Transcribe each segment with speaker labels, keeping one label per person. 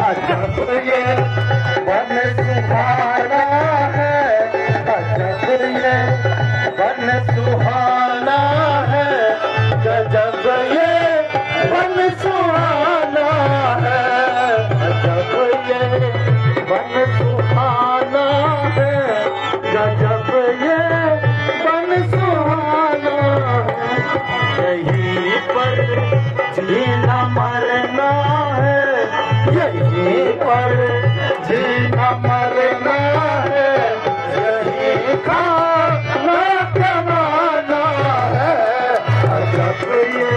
Speaker 1: अजब ये वन सुहाना है, अजब ये वन सुहाना है, गजब ये वन सुहाना है, अजब ये वन सुहाना है, गजब ये वन सुहाना है। यहीं पर जीना मरना है, यहीं पर जीना मरना है, यहीं खाना कमाना है, अजब ये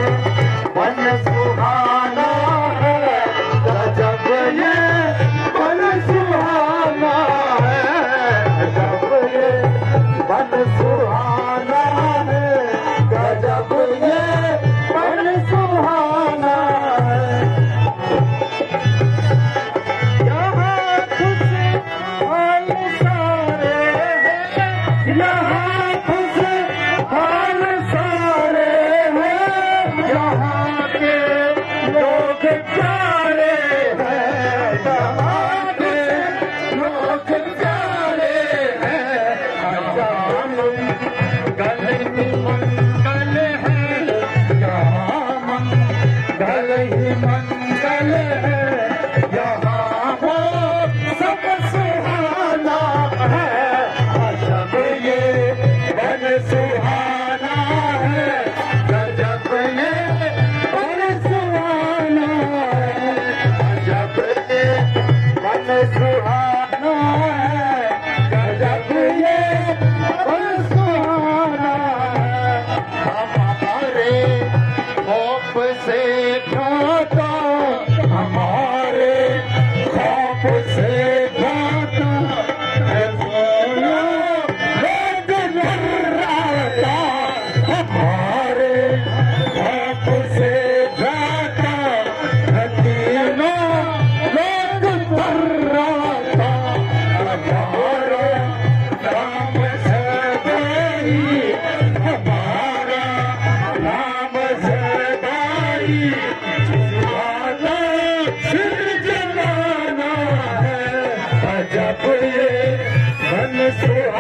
Speaker 1: वन सुहाना है, गजब ये वन सुहाना है, गजब ये वन सुहाना है, गजब ये वन सुहाना है। यहाँ खुशहाल सारे हैं, यहाँ खुशहाल सारे हैं, यहाँ के लोग प्यारे हैं, यहाँ के लोग प्यारे हैं, अजान गल ही मंगल है, यहाँ मंगल ही मंगल है, यहाँ हो सब सुहाना है, अजब ये वन सुहाना है, गजब ये वन सुहाना है, अजब ये वन सुहाना है, गजब ये वन सुहाना है। हमारे खौफ से ढाका, हमारे खौफ से ढाका है सोना लोग डराता, हमारे खौफ से ढाका है तीनों लोग डराता, हमारा नाम सरदारी, हमारा नाम सरदारी, जिलाना सिर जलाना है, अजब ये वन सुहाना